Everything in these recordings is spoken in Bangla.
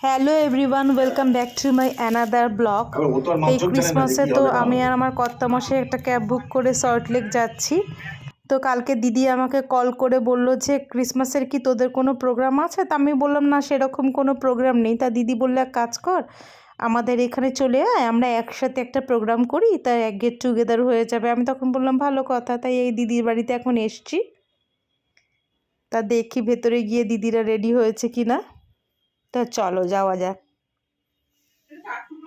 Hello everyone, welcome back to my another blog. এই ক্রিসমাসে তো আমি আর আমার কর্তামশাই একটা ক্যাব বুক করে সল্টলেক যাচ্ছি। তো কালকে দিদি আমাকে কল করে বলল যে ক্রিসমাসের কি তোদের কোনো প্রোগ্রাম আছে? তা আমি বললাম না, সেরকম কোনো প্রোগ্রাম নেই। তা দিদি বললে এক কাজ কর, আমাদের এখানে চলে আয়, আমরা একসাথে একটা প্রোগ্রাম করি, তাই এক গেট টুগেদার হয়ে যাবে। আমি তখন বললাম ভালো কথা। তাই এই দিদির বাড়িতে এখন এসছি। তা দেখি ভেতরে গিয়ে দিদিরা রেডি হয়েছে কি না। তা চলো যাওয়া যাক।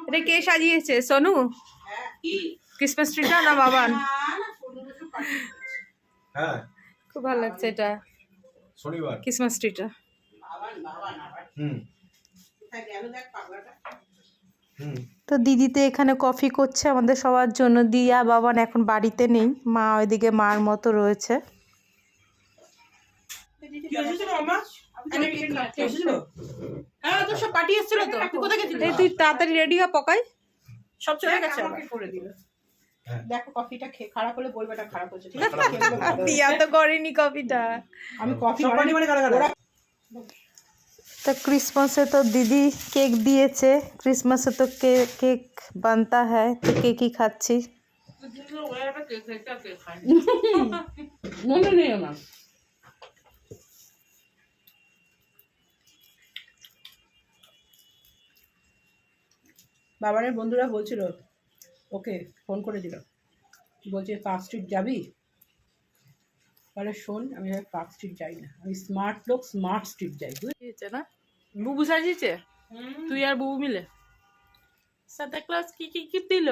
এটা কে সাজিয়েছে? সোনু? ক্রিসমাস ট্রিটা না বাবান? হ্যাঁ, খুব ভালো লাগছে এটা শনিবার ক্রিসমাস ট্রিটা। তো দিদি তো এখানে কফি করছে আমাদের সবার জন্য। দিয়া বাবান এখন বাড়িতে নেই, মা ওইদিকে মার মতো রয়েছে। তুই তাড়াতাড়ি রেডি হ, পকাই সব চলে গেছে করে দিল। দেখো কফিটা খারাপ হলে বলবে এটা খারাপ হয়েছে, ঠিক আছে? দিয়া তো করেনি কফিটা। আমি কফি তো ক্রিসমাসে তো দিদি কেক দিয়েছে। ক্রিসমাসে তো কেক বানতা হ্যায়, তো কেকই খাচ্ছি। মনে নেই আমার। বাবারের বন্ধুরা বলছিল, ওকে ফোন করে দিল, বলছে পার্ক স্ট্রিট যাবি? তাহলে শোন, আমি পার্ক স্ট্রিট যাই না, আমি স্মার্ট লোক, স্মার্ট স্ট্রিট যাই। বুঝেছে না? বুবু সাজিয়েছে, তুই আর বুবু মিলে। সান্তা ক্লজ কি কি কি দিল?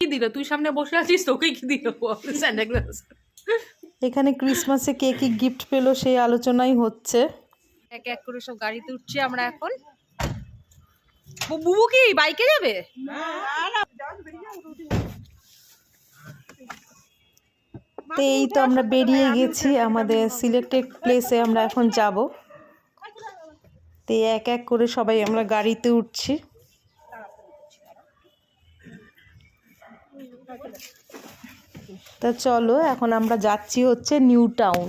কি দিল? তুই সামনে বসে আছিস, তোকে কি দিল সান্তা ক্লজ? এখানে ক্রিসমাসে কে কি গিফট পেলো সেই আলোচনাই হচ্ছে। এক এক করে সব গাড়িতে উঠছি আমরা এখন। বুবু কি বাইকে যাবে? তো এই তো আমরা বেরিয়ে গেছি আমাদের সিলেক্টেড প্লেসে, আমরা এখন যাব। তো এক এক করে সবাই আমরা গাড়িতে উঠছি। তা চলো, এখন আমরা যাচ্ছি হচ্ছে নিউ টাউন।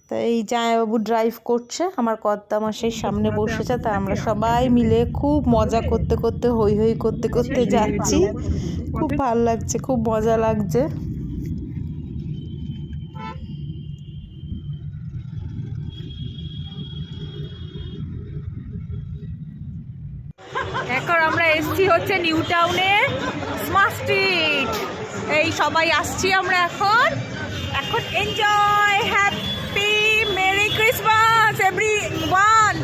তা এই জামাইবাবু ড্রাইভ করছে, আমার কর্তামশাই সামনে বসেছে। তা আমরা সবাই মিলে খুব মজা করতে করতে, হই হই করতে করতে যাচ্ছি। খুব ভালো লাগছে, খুব মজা লাগছে। এখন আমরা এসছি হচ্ছে নিউ টাউনে স্মার্ট স্ট্রিট। এই সবাই আসছি আমরা এখন। এখন enjoy, happy merry Christmas everyone.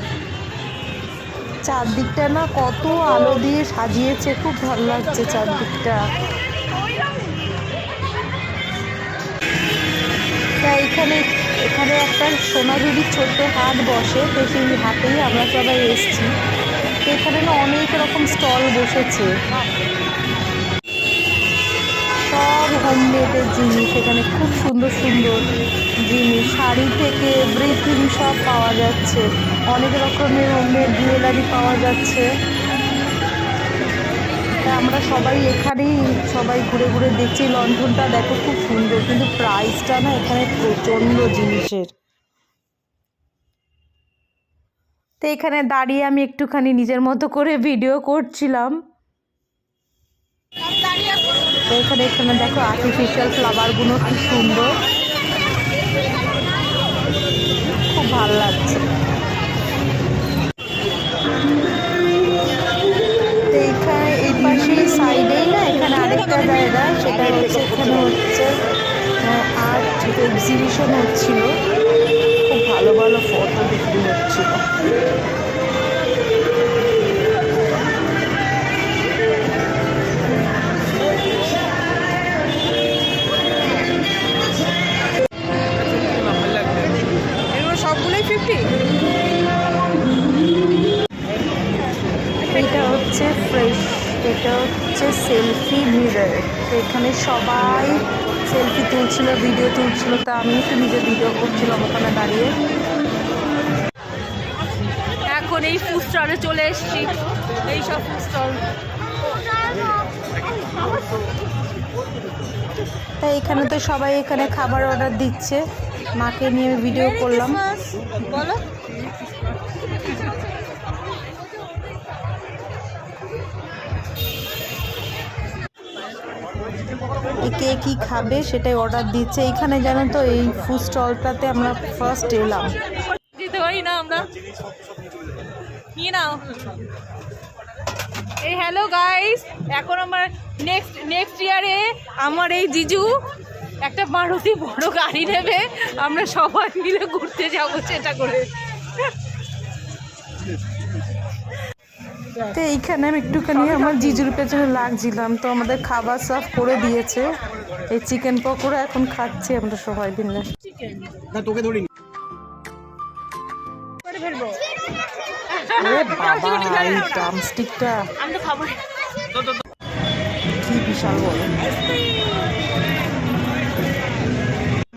চারদিকটা না কত আলো দিয়ে সাজিয়েছে, খুব ভালো লাগছে চারদিকটা। তা এখানে একটা সোনাঝুরির ছোট্ট হাট বসে, তো সেই হাটেই আমরা সবাই এসছি। তো এখানে না অনেক রকম স্টল বসেছে, সব হোমমেডের জিনিস। এখানে খুব সুন্দর সুন্দর জিনিস, শাড়ি থেকে এভরিথিং সব পাওয়া যাচ্ছে। অনেক রকমের হোমমেড জুয়েলারি পাওয়া যাচ্ছে। তা আমরা সবাই এখানেই সবাই ঘুরে ঘুরে দেখছি। লণ্ঠনটা দেখো খুব সুন্দর, কিন্তু প্রাইসটা না এখানে প্রচণ্ড জিনিসের। তো এখানে দাঁড়িয়ে আমি একটুখানি নিজের মতো করে ভিডিও করছিলাম। তো এখানে দেখো আর্টিফিশিয়াল ফ্লাওয়ারগুলো কি সুন্দর, খুব ভালো লাগছে। তো এখানে এই পাশে সাইডেই না এখানে আরেকটা জায়গা, সেটা হচ্ছে এখানে হচ্ছে আর্ট এক্সিবিশন হচ্ছিল। খুব ভালো ভালো ফটো বিক্রি হচ্ছিল। সবগুলোই 50। এটা হচ্ছে ফ্রেশ, এটা হচ্ছে সেলফি মিরর। তো এখানে সবাই সেলফি তুলছিল, ভিডিও তুলছিল। তা আমি একটু নিজে ভিডিও করছিলাম ওখানে দাঁড়িয়ে। এখন এই ফুড স্টলে চলে এসেছি, এই সব ফুড স্টল। তাই এখানে তো সবাই এখানে খাবার অর্ডার দিচ্ছে। মাকে নিয়ে ভিডিও করলাম। বলো কে কী খাবে সেটাই অর্ডার দিচ্ছে। এইখানে জানো তো এই ফুড স্টলটাতে আমরা ফার্স্ট এলাম। দিতে পারি না আমরা, নিয়ে নাও। এই হ্যালো গাইস, এখন আমার নেক্সট ইয়ারে আমার এই জিজু একটা মারুতি বড় গাড়ি নেবে, আমরা সবাই মিলে ঘুরতে যাবো সেটা করে। তো এইখানে আমি একটুখানি আমার জিজুর পেছনে লাগছিলাম, তো আমাদের খাবার সার্ভ করে দিয়েছে। এই চিকেন পকোড়া এখন খাচ্ছি আমরা সবাই মিলে। ওরে বাবা, এই ড্রামস্টিকটা আমি তো খাবো। কি বিশাল বড়।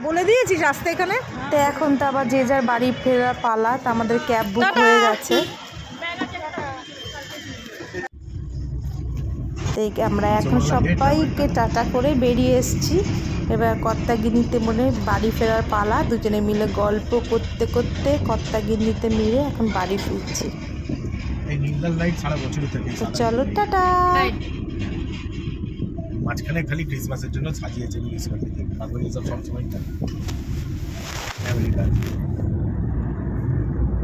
বলে দিয়েছিস আসতে এখানে। তো এখন তো আবার যে যার বাড়ি ফেরার পালা, তো আমাদের ক্যাব বুক হয়ে গেছে। তো আমরা এখন সবাইকে টাটা করে বেরিয়ে এসেছি। এবার কর্তাগিনিতে মনে বাড়ি ফেরার পালা, দুজনে মিলে গল্প করতে করতে কর্তাগিনিতে মিলে এখন বাড়ি ফিরছি। তো চলো টাটা। মাঝখানে খালি ক্রিসমাসের জন্য সাজিয়েছে তারপরে এসব সবসময়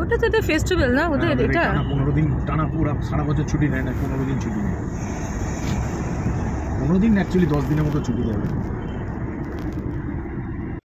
ওটা তো একটা ফেস্টিভ্যাল না ওদের, এটা 15 দিন টানা পুরো সারা বছর ছুটি নেয় না, 15 দিন ছুটি নেয়। 15 দিন অ্যাকচুয়ালি 10 দিনের মতো ছুটি দেবে।